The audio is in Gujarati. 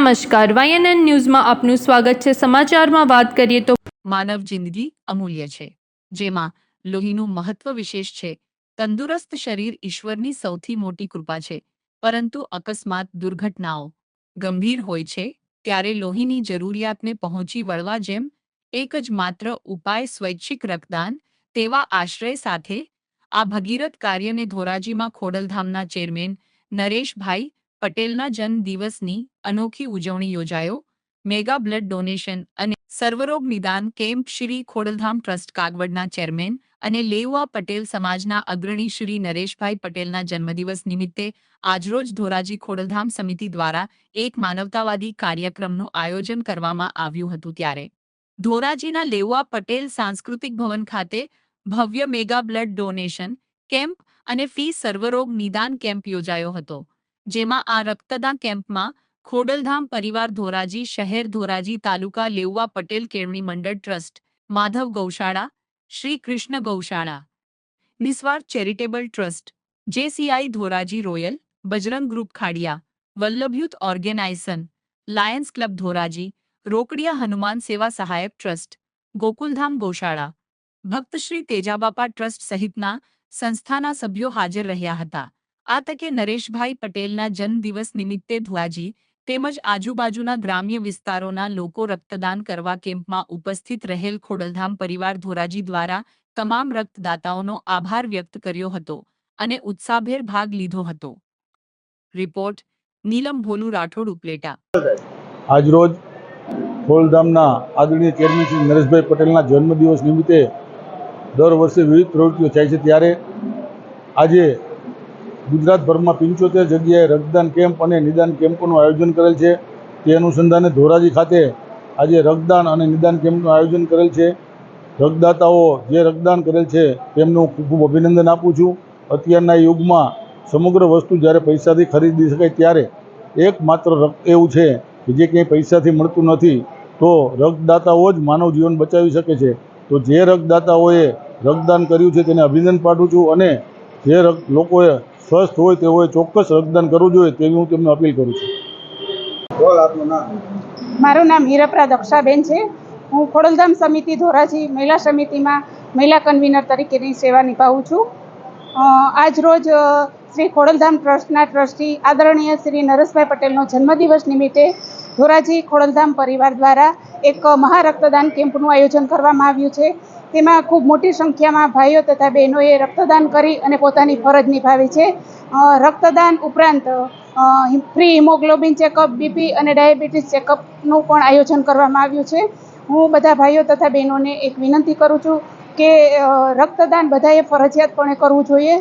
નમસ્કાર, YNN ન્યૂઝમાં આપનું સ્વાગત છે। સમાચારમાં વાત કરીએ તો માનવ જિંદગી અમૂલ્ય છે, જેમાં લોહીનું મહત્વ વિશેષ છે। તંદુરસ્ત શરીર ઈશ્વરની સૌથી મોટી કૃપા છે, પરંતુ અકસ્માત દુર્ઘટનાઓ ગંભીર હોય છે ત્યારે લોહીની જરૂરિયાતને પહોંચી વળવા જેમ એક જ માત્ર ઉપાય સ્વૈચ્છિક રક્તદાન તેવા આશ્રય સાથે આ ભગીરથ કાર્યને ધોરાજીમાં ખોડલધામના ચેરમેન નરેશભાઈ પટેલના જન્મદિવસની અનોખી ઉજવણી યોજાયો। મેગા બ્લડ ડોનેશન અને સર્વરોગ નિદાન કેમ્પ શ્રી ખોડલધામ ટ્રસ્ટ કાગવડના ચેરમેન અને લેઉવા પટેલ સમાજના અગ્રણી શ્રી નરેશભાઈ પટેલના જન્મદિવસ નિમિત્તે આજરોજ ધોરાજી ખોડલધામ સમિતિ દ્વારા એક માનવતાવાદી કાર્યક્રમનું આયોજન કરવામાં આવ્યું હતું। ત્યારે ધોરાજીના લેઉવા પટેલ સાંસ્કૃતિક ભવન ખાતે ભવ્ય મેગા બ્લડ ડોનેશન કેમ્પ અને ફી સર્વરોગ નિદાન કેમ્પ યોજાયો હતો, જેમાં આ રક્તદાન કેમ્પમાં ખોડલધામ પરિવાર ધોરાજી શહેર ધોરાજી તાલુકા લેઉવા પટેલ કેળવણી મંડળ ટ્રસ્ટ, માધવ ગૌશાળા, Shri Krishna Gaushala, Niswarth charitable trust, JCI Dhoraji royal, Bajrang group Khadia, Vallabh youth organisation, lions club Dhoraji, Rokadia Hanuman Seva Sahayak trust, Gokuldham ગૌશાળા, ભક્ત શ્રી તેજાબાપા ટ્રસ્ટ સહિતના સંસ્થાના સભ્યો હાજર રહ્યા હતા। આ તકે નરેશભાઈ પટેલના જન્મદિવસ નિમિત્તે ધોરાજી તેમજ આજુબાજુના ગ્રામ્ય વિસ્તારોના લોકો રક્તદાન કરવા કેમ્પમાં ઉપસ્થિત રહેલ ખોડલધામ પરિવાર ધોરાજી દ્વારા તમામ રક્તદાતાઓનો આભાર વ્યક્ત કર્યો હતો અને ઉત્સાહભેર ભાગ લીધો હતો। રિપોર્ટ નીલમ ભોલુ રાઠોડ ઉપલેટા। આજરોજ ખોડલધામના આદરણીય ચેરમેન શ્રી નરેશભાઈ પટેલના જન્મદિવસ નિમિત્તે દર વર્ષે વિવિધ પ્રવૃત્તિઓ થાય છે, ત્યારે આજે ગુજરાતભરમાં 75 જગ્યાએ રક્તદાન કેમ્પ અને નિદાન કેમ્પોનું આયોજન કરેલ છે। તે અનુસંધાને ધોરાજી ખાતે આજે રક્તદાન અને નિદાન કેમ્પનું આયોજન કરેલ છે। રક્તદાતાઓ જે રક્તદાન કરેલ છે તેમનું ખૂબ ખૂબ અભિનંદન આપું છું। અત્યારના યુગમાં સમગ્ર વસ્તુ જ્યારે પૈસાથી ખરીદી શકાય ત્યારે એકમાત્ર રક્ત એવું છે કે જે ક્યાંય પૈસાથી મળતું નથી, તો રક્તદાતાઓ જ માનવ જીવન બચાવી શકે છે। તો જે રક્તદાતાઓએ રક્તદાન કર્યું છે તેને અભિનંદન પાઠવું છું, અને જે લોકોએ સ્વસ્થ હોય તેઓએ ચોક્કસ રક્તદાન કરવું જોઈએ તેવી હું તેમને અપીલ કરું છું। મારું નામ હીરપરા દક્ષાબેન છે। હું ખોડલધામ સમિતિ ધોરાજી મહિલા સમિતિમાં મહિલા કન્વીનર તરીકેની સેવા નિભાવું છું। આજ રોજ શ્રી ખોડલધામ ટ્રસ્ટના ટ્રસ્ટી આદરણીય શ્રી નરેશભાઈ પટેલનો જન્મદિવસ નિમિત્તે ધોરાજી ખોડલધામ પરિવાર દ્વારા એક મહારક્તદાન કેમ્પનું આયોજન કરવામાં આવ્યું છે। તેમાં ખૂબ મોટી સંખ્યામાં ભાઈઓ તથા બહેનોએ રક્તદાન કરી અને પોતાની ફરજ નિભાવી છે। રક્તદાન ઉપરાંત ફ્રી હિમોગ્લોબિન ચેકઅપ, બીપી અને ડાયાબિટીસ ચેકઅપનું પણ આયોજન કરવામાં આવ્યું છે। હું બધા ભાઈઓ તથા બહેનોને એક વિનંતી કરું છું કે રક્તદાન બધાએ ફરજિયાતપણે કરવું જોઈએ।